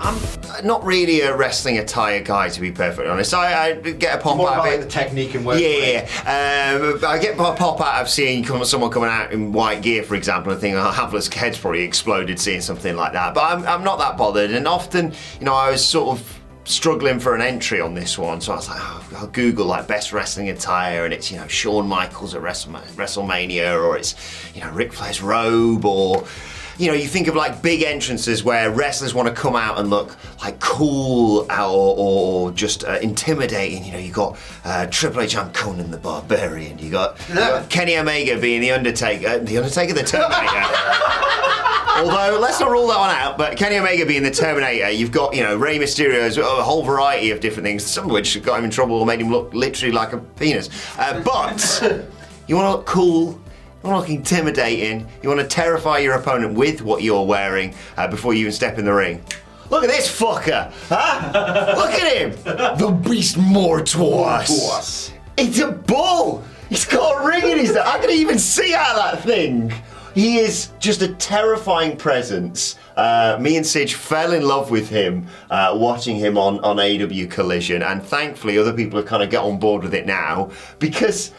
I'm not really a wrestling attire guy, to be perfectly honest. I get a pop out of it. The technique and work. Yeah. I get a pop out of seeing someone coming out in white gear, for example, and thinking, Havlic's head's probably exploded seeing something like that. But I'm not that bothered. And often, I was sort of struggling for an entry on this one, so I was like, I'll Google like best wrestling attire, and it's Shawn Michaels at WrestleMania, or it's Ric Flair's robe, or you think of like big entrances where wrestlers want to come out and look like cool or just intimidating. You got Triple H and Conan the Barbarian. You got Kenny Omega being the Undertaker, the Terminator. Although, let's not rule that one out, but Kenny Omega being the Terminator, you've got, Rey Mysterio's a whole variety of different things, some of which got him in trouble or made him look literally like a penis. But you want to look cool, you want to look intimidating, you want to terrify your opponent with what you're wearing before you even step in the ring. Look at this fucker, huh? Look at him! The Beast Mortuus. It's a bull! He's got a ring in his neck. I can even see out of that thing. He is just a terrifying presence. Me and Sige fell in love with him watching him on AEW Collision, and thankfully other people have kind of got on board with it now, because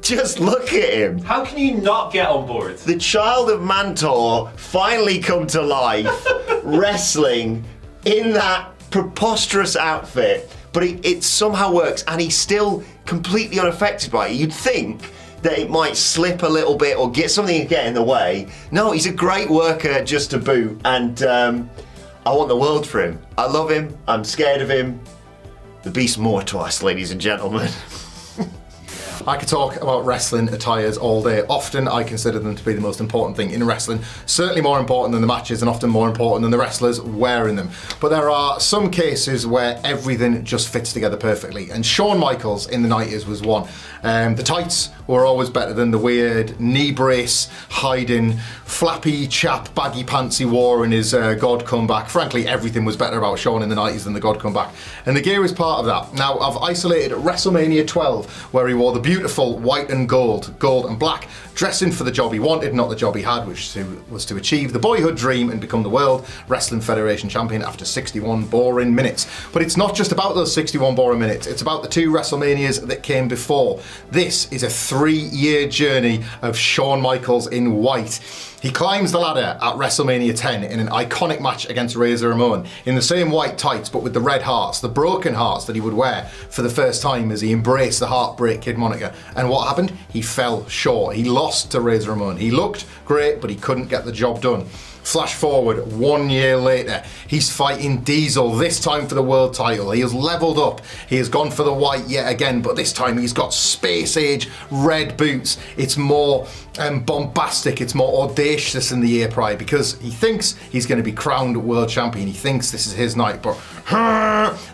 just look at him. How can you not get on board? The child of Mantor finally come to life, wrestling in that preposterous outfit, but it somehow works, and he's still completely unaffected by it. You'd think that it might slip a little bit or get something to get in the way. No, he's a great worker just to boot, and I want the world for him. I love him, I'm scared of him. The Beast Mortuus, ladies and gentlemen. I could talk about wrestling attires all day. Often I consider them to be the most important thing in wrestling. Certainly more important than the matches, and often more important than the wrestlers wearing them. But there are some cases where everything just fits together perfectly, and Shawn Michaels in the 90s was one. The tights were always better than the weird knee brace, hiding, flappy chap baggy pants he wore in his God Comeback. Frankly, everything was better about Shawn in the 90s than the God Comeback. And the gear is part of that. Now, I've isolated WrestleMania 12, where he wore the beautiful white and gold and black, dressing for the job he wanted, not the job he had, which was to achieve the boyhood dream and become the World Wrestling Federation champion after 61 boring minutes. But it's not just about those 61 boring minutes, it's about the two WrestleManias that came before. This is a 3-year journey of Shawn Michaels in white. He climbs the ladder at WrestleMania 10 in an iconic match against Razor Ramon in the same white tights, but with the red hearts, the broken hearts that he would wear for the first time as he embraced the Heartbreak Kid moniker. And what happened? He fell short. He lost to Razor Ramon. He looked great, but he couldn't get the job done. Flash forward 1 year later, he's fighting Diesel, this time for the world title. He has leveled up, he has gone for the white yet again, but this time he's got space age red boots. It's more bombastic, it's more audacious than the year prior, because he thinks he's going to be crowned world champion. He thinks this is his night, but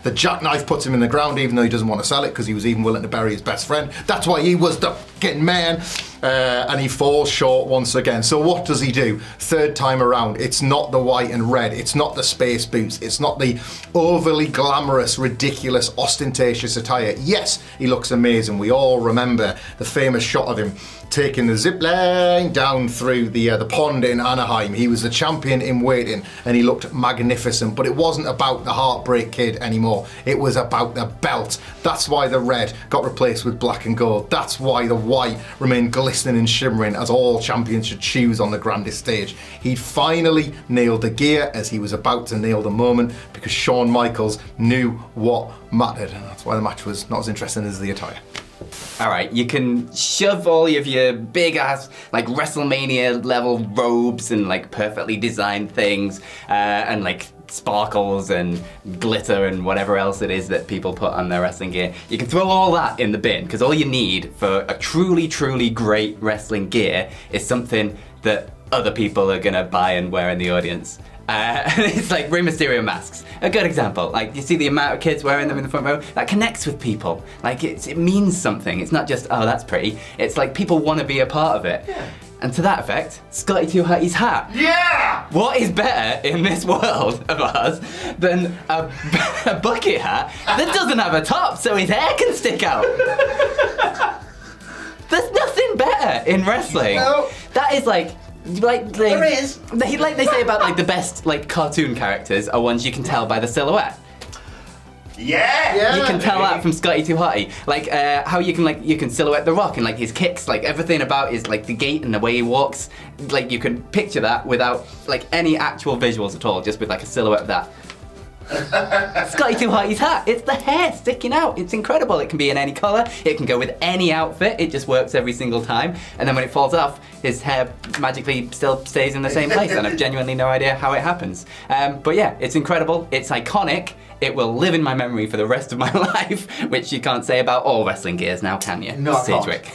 the jackknife puts him in the ground, even though he doesn't want to sell it, because he was even willing to bury his best friend. That's why he was the fucking man. And he falls short once again. So what does he do? Third time around, it's not the white and red, it's not the space boots, it's not the overly glamorous, ridiculous, ostentatious attire. Yes, he looks amazing. We all remember the famous shot of him taking the zip line down through the pond in Anaheim. He was the champion in waiting, and he looked magnificent, but it wasn't about the Heartbreak Kid anymore. It was about the belt. That's why the red got replaced with black and gold. That's why the white remained glistening and shimmering, as all champions should choose on the grandest stage. He'd finally nailed the gear as he was about to nail the moment, because Shawn Michaels knew what mattered, and that's why the match was not as interesting as the attire. Alright, you can shove all of your big ass, like WrestleMania level robes and like perfectly designed things, and like sparkles and glitter and whatever else it is that people put on their wrestling gear. You can throw all that in the bin, because all you need for a truly, truly great wrestling gear is something that other people are gonna buy and wear in the audience. It's like Rey Mysterio masks. A good example. Like, you see the amount of kids wearing them in the front row? That connects with people. Like, it means something. It's not just, oh, that's pretty. It's like people want to be a part of it. Yeah. And to that effect, Scotty 2 Hotty's hat. Yeah! What is better in this world of ours than a bucket hat that doesn't have a top so his hair can stick out? There's nothing better in wrestling. No. That is like Like There is. Like they say about like the best like cartoon characters are ones you can tell by the silhouette. Yeah. You can tell that from Scotty 2 Hotty. Like how you can silhouette The Rock and like his kicks, like everything about his like the gait and the way he walks. Like you can picture that without like any actual visuals at all, just with like a silhouette of that. Scotty 2 Hotty's hat, it's the hair sticking out. It's incredible. It can be in any colour, it can go with any outfit, it just works every single time. And then when it falls off, his hair magically still stays in the same place, and I've genuinely no idea how it happens. But yeah, it's incredible, it's iconic, it will live in my memory for the rest of my life, which you can't say about all wrestling gears now, can you? No, I Sidgwick.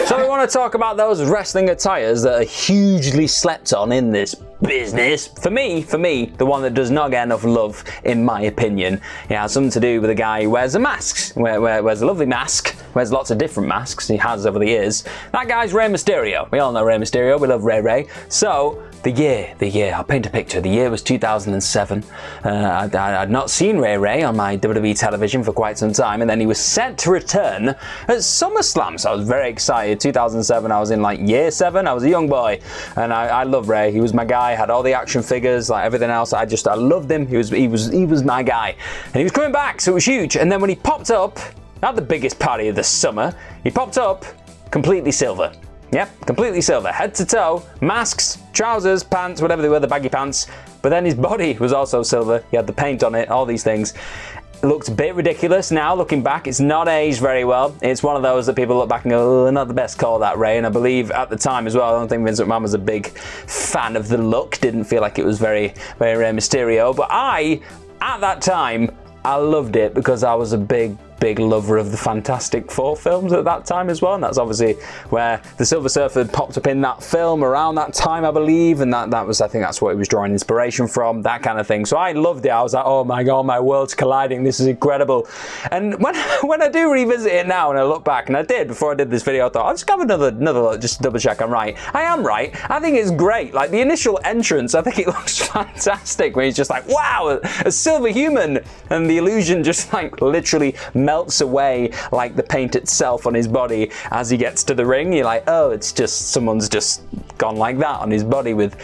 So we want to talk about those wrestling attires that are hugely slept on in this business. For me, the one that does not get enough love, in my opinion, it has something to do with a guy who wears a mask, wears a lovely mask, wears lots of different masks he has over the years. That guy's Rey Mysterio. We all know Rey Mysterio, we love Rey. So, the year, I'll paint a picture. The year was 2007. I'd not seen Rey on my WWE television for quite some time, and then he was set to return at SummerSlam, so I was very excited. 2007, I was in like year 7, I was a young boy, and I love Rey. He was my guy, had all the action figures, like everything else. I loved him. He was my guy, and he was coming back, so it was huge. And then when he popped up, not the biggest party of the summer, he popped up completely silver. Yep, completely silver, head to toe, masks, trousers, pants, whatever they were, the baggy pants. But then his body was also silver. He had the paint on it, all these things. It looks a bit ridiculous now, looking back. It's not aged very well. It's one of those that people look back and go, oh, not the best call, that Rey. And I believe at the time as well, I don't think Vince McMahon was a big fan of the look. Didn't feel like it was very, very Rey Mysterio. But at that time, I loved it because I was a big lover of the Fantastic Four films at that time as well, and that's obviously where the Silver Surfer had popped up in that film around that time, I believe, and that was, I think that's what he was drawing inspiration from, that kind of thing. So I loved it. I was like, oh my god, my world's colliding, this is incredible. And when I do revisit it now and I look back, and I did before I did this video, I thought I'll just have another look just to double check I'm right. I am right. I think it's great. Like the initial entrance, I think it looks fantastic when he's just like, wow, a silver human, and the illusion just like literally melts away like the paint itself on his body as he gets to the ring. You're like, oh, it's just someone's just gone like that on his body with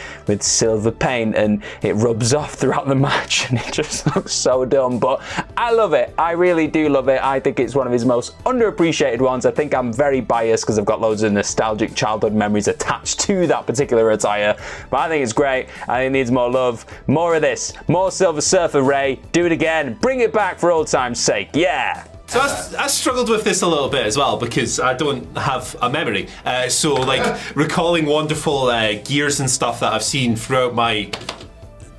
silver paint, and it rubs off throughout the match, and it just looks so dumb. But I love it. I really do love it. I think it's one of his most underappreciated ones. I think I'm very biased because I've got loads of nostalgic childhood memories attached to that particular attire, but I think it's great. I think it needs more love, more of this, more Silver Surfer Rey. Do it again, bring it back for old time's sake. Yeah. So I struggled with this a little bit as well because I don't have a memory. So like recalling wonderful gears and stuff that I've seen throughout my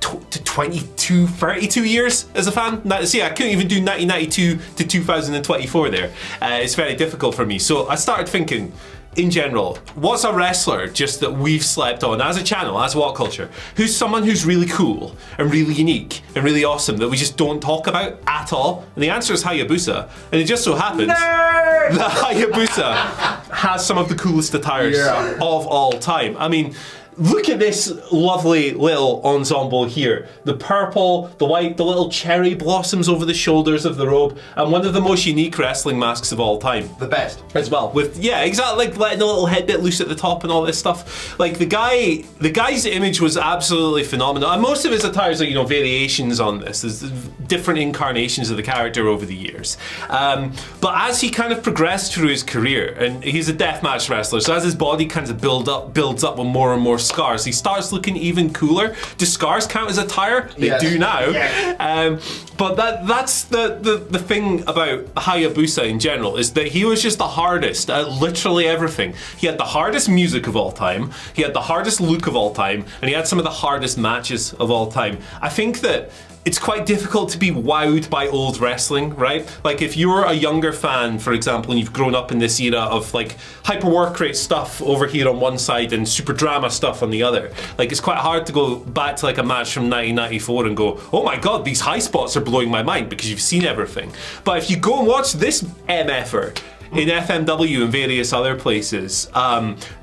32 years as a fan. See, I couldn't even do 1992 to 2024 there. It's very difficult for me. So I started thinking, in general, what's a wrestler just that we've slept on as a channel, as WhatCulture, who's someone who's really cool and really unique and really awesome that we just don't talk about at all? And the answer is Hayabusa. And it just so happens that Hayabusa has some of the coolest attires of all time. I mean, look at this lovely little ensemble here. The purple, the white, the little cherry blossoms over the shoulders of the robe, and one of the most unique wrestling masks of all time. The best. As well. With, yeah, exactly, like letting the little head bit loose at the top and all this stuff. Like the guy's image was absolutely phenomenal. And most of his attires are, variations on this. There's different incarnations of the character over the years. But as he kind of progressed through his career, and he's a deathmatch wrestler, so as his body kind of builds up with more and more scars, he starts looking even cooler. Do scars count as attire? They do now. Yes. But that's the thing about Hayabusa in general, is that he was just the hardest at literally everything. He had the hardest music of all time, he had the hardest look of all time, and he had some of the hardest matches of all time. I think that it's quite difficult to be wowed by old wrestling, right? Like if you're a younger fan, for example, and you've grown up in this era of like hyper work rate stuff over here on one side and super drama stuff on the other, like it's quite hard to go back to like a match from 1994 and go, oh my god, these high spots are blowing my mind, because you've seen everything. But if you go and watch this MFer in FMW and various other places,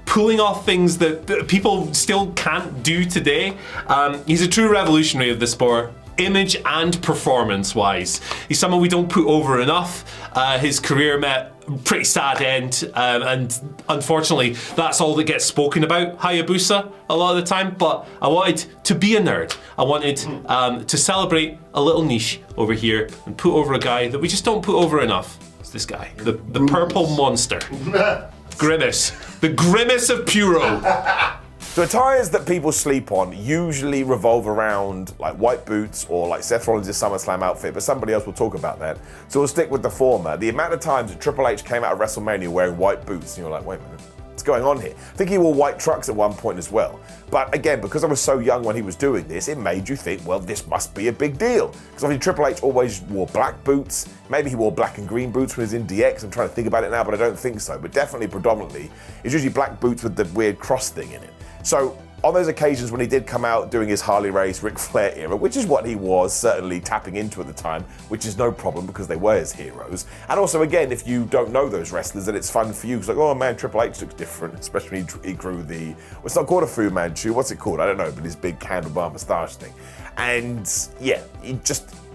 pulling off things that people still can't do today, he's a true revolutionary of the sport. Image and performance wise. He's someone we don't put over enough. His career met pretty sad end, and unfortunately, that's all that gets spoken about Hayabusa a lot of the time. But I wanted to be a nerd. I wanted to celebrate a little niche over here and put over a guy that we just don't put over enough. It's this guy, the purple monster, Grimace, the Grimace of Puro. So attires that people sleep on usually revolve around like white boots or like Seth Rollins' SummerSlam outfit, but somebody else will talk about that. So we'll stick with the former. The amount of times that Triple H came out of WrestleMania wearing white boots, and you're like, wait a minute, what's going on here? I think he wore white trucks at one point as well. But again, because I was so young when he was doing this, it made you think, well, this must be a big deal. Because obviously Triple H always wore black boots. Maybe he wore black and green boots when he was in DX. I'm trying to think about it now, but I don't think so. But definitely predominantly, it's usually black boots with the weird cross thing in it. So on those occasions when he did come out doing his Harley Race, Ric Flair era, which is what he was certainly tapping into at the time, which is no problem because they were his heroes. And also, again, if you don't know those wrestlers, then it's fun for you. It's like, oh man, Triple H looks different, especially when he grew the, well, it's not called a Fu Manchu, what's it called? I don't know, but his big handlebar moustache thing. And yeah,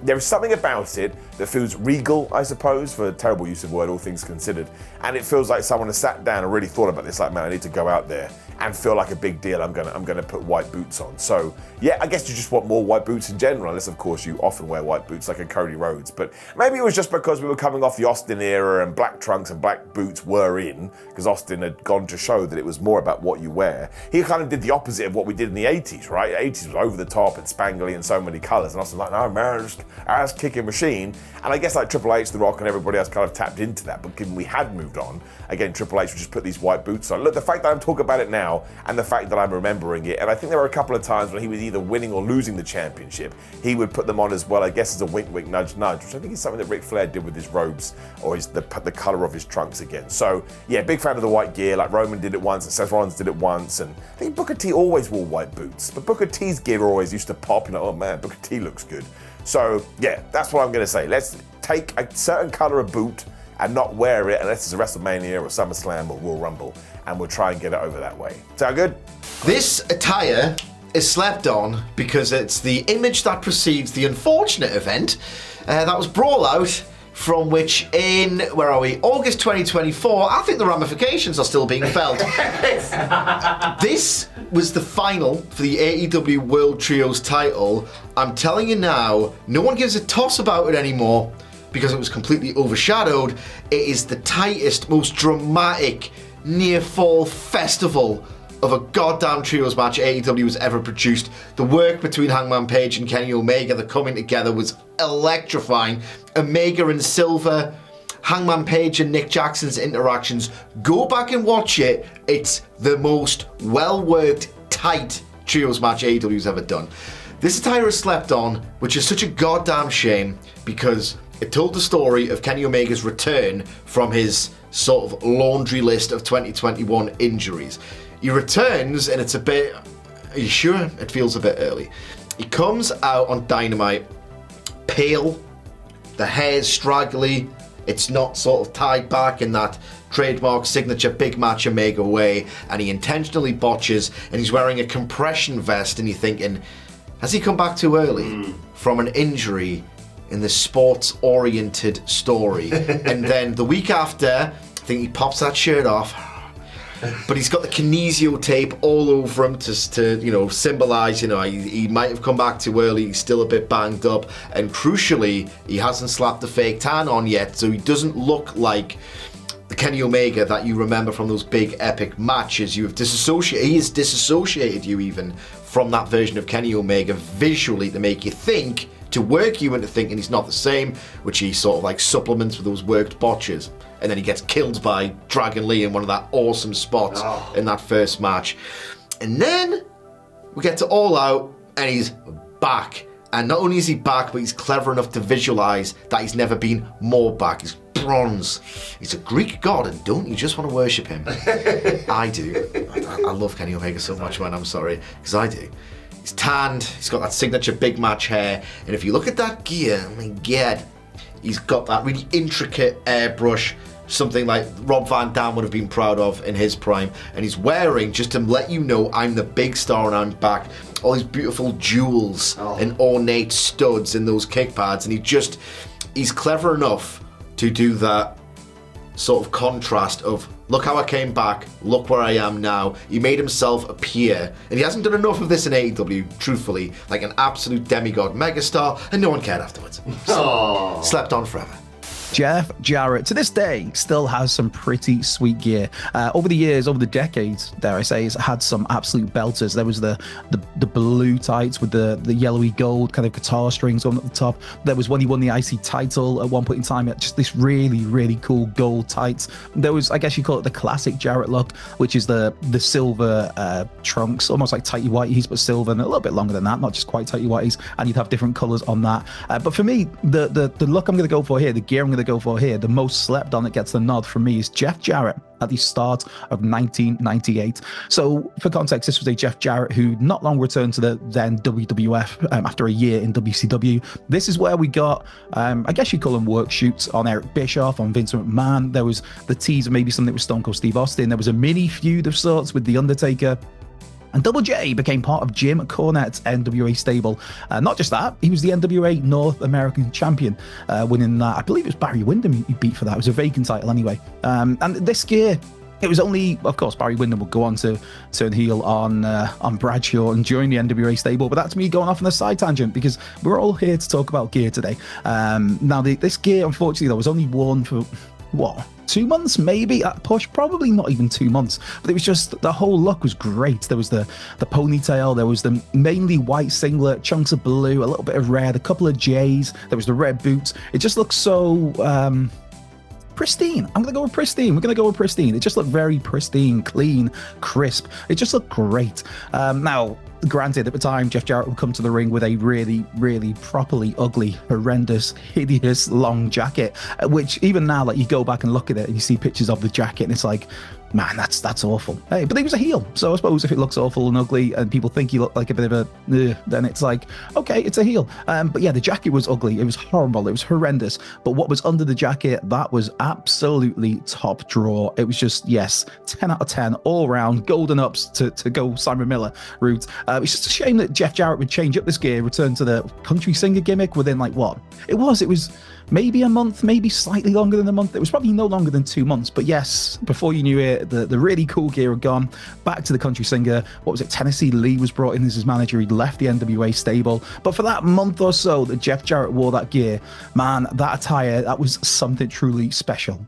there is something about it that feels regal, I suppose, for a terrible use of word, all things considered. And it feels like someone has sat down and really thought about this, like, man, I need to go out there and feel like a big deal. I'm gonna put white boots on. So yeah, I guess you just want more white boots in general, unless of course you often wear white boots like a Cody Rhodes. But maybe it was just because we were coming off the Austin era and black trunks and black boots were in, because Austin had gone to show that it was more about what you wear. He kind of did the opposite of what we did in the 80s, right? The 80s was over the top and spangly and so many colours, and Austin was like, no man, just ass-kicking machine. And I guess like Triple H, The Rock and everybody else kind of tapped into that, but given we had moved on, again, Triple H would just put these white boots on. Look, the fact that I'm talking about it now and the fact that I'm remembering it, and I think there were a couple of times when he was either winning or losing the championship, he would put them on as well, I guess as a wink wink nudge nudge, which I think is something that Ric Flair did with his robes or the colour of his trunks again. So yeah, big fan of the white gear, like Roman did it once and Seth Rollins did it once, and I think Booker T always wore white boots, but Booker T's gear always used to pop, you know, oh man, Booker T looks good. So yeah, that's what I'm going to say. Let's take a certain colour of boot and not wear it unless it's a WrestleMania or SummerSlam or Royal Rumble, and we'll try and get it over that way. Sound good? This attire is slept on because it's the image that precedes the unfortunate event that was Brawl Out, from which in, where are we, August 2024, I think the ramifications are still being felt. This was the final for the AEW World Trios title. I'm telling you now, no one gives a toss about it anymore because it was completely overshadowed. It is the tightest, most dramatic near-fall festival of a goddamn trios match AEW has ever produced. The work between Hangman Page and Kenny Omega, the coming together was electrifying. Omega and Silver, Hangman Page and Nick Jackson's interactions, go back and watch it. It's the most well-worked, tight trios match AEW's ever done. This attire is slept on, which is such a goddamn shame because it told the story of Kenny Omega's return from his sort of laundry list of 2021 injuries. He returns and it's a bit, are you sure? It feels a bit early. He comes out on Dynamite, pale, the hair's straggly, it's not sort of tied back in that trademark signature big match Omega way, and he intentionally botches, and he's wearing a compression vest, and you're thinking, has he come back too early from an injury in the sports-oriented story? And then the week after, I think he pops that shirt off, but he's got the kinesio tape all over him to you know, symbolise, you know, he might have come back too early, he's still a bit banged up, and crucially, he hasn't slapped the fake tan on yet, so he doesn't look like the Kenny Omega that you remember from those big epic matches. He has disassociated you even from that version of Kenny Omega visually to make you think, to work you into thinking he's not the same, which he sort of like supplements with those worked botches. And then he gets killed by Dragon Lee in one of that awesome spots in that first match. And then we get to All Out and he's back. And not only is he back, but he's clever enough to visualize that he's never been more back. He's bronze. He's a Greek god, and don't you just want to worship him? I do. I love Kenny Omega so much, man. I'm sorry, because I do. He's tanned. He's got that signature big match hair. And if you look at that gear, oh my God, he's got that really intricate airbrush, something like Rob Van Dam would have been proud of in his prime. And he's wearing, just to let you know, I'm the big star and I'm back, all these beautiful jewels and ornate studs in those kick pads. And he's clever enough to do that sort of contrast of look how I came back, look where I am now. He made himself appear, and he hasn't done enough of this in AEW, truthfully, like an absolute demigod megastar, and no one cared afterwards. So, slept on forever. Jeff Jarrett, to this day, still has some pretty sweet gear. Over the years, over the decades, dare I say, has had some absolute belters. There was the blue tights with the yellowy gold kind of guitar strings on at the top. There was when he won the IC title at one point in time, just this really, really cool gold tights. There was, I guess you call it the classic Jarrett look, which is the silver trunks, almost like tighty whities, but silver and a little bit longer than that, not just quite tighty whities. And you'd have different colors on that. But for me, the look I'm going to go for here, the gear I'm going to go for here, the most slept on that gets the nod from me is Jeff Jarrett at the start of 1998. So for context, this was a Jeff Jarrett who not long returned to the then WWF after a year in WCW. This is where we got, I guess you call them work shoots on Eric Bischoff, on Vince McMahon. There was the tease of maybe something with Stone Cold Steve Austin. There was a mini feud of sorts with The Undertaker. And Double J became part of Jim Cornette's NWA stable. Not just that, he was the NWA North American champion, winning that. I believe it was Barry Windham he beat for that. It was a vacant title anyway. And this gear, it was only, of course, Barry Windham would go on to turn heel on Bradshaw and join the NWA stable. But that's me going off on a side tangent because we're all here to talk about gear today. Now, this gear, unfortunately, though, was only worn for, 2 months maybe at push, probably not even 2 months, but it was just the whole look was great. There was the ponytail, there was the mainly white singlet, chunks of blue, a little bit of red, a couple of J's, there was the red boots. It just looked so pristine. I'm gonna go with pristine. We're gonna go with pristine. It just looked very pristine, clean, crisp. It just looked great. Now, granted, at the time, Jeff Jarrett would come to the ring with a really, really properly ugly, horrendous, hideous long jacket, which even now, like, you go back and look at it and you see pictures of the jacket and it's like, man, that's awful. Hey, but he was a heel, so I suppose if it looks awful and ugly and people think he looked like a bit of a then it's like, okay, it's a heel. But yeah, the jacket was ugly. It was horrible. It was horrendous. But what was under the jacket, that was absolutely top drawer. It was just, yes, 10 out of 10 all round, golden ups to go Simon Miller route. It's just a shame that Jeff Jarrett would change up this gear, return to the country singer gimmick within like what? It was maybe a month, maybe slightly longer than a month. It was probably no longer than 2 months. But yes, before you knew it, the really cool gear had gone. Back to the country singer. What was it? Tennessee Lee was brought in as his manager. He'd left the NWA stable. But for that month or so that Jeff Jarrett wore that gear, man, that attire, that was something truly special.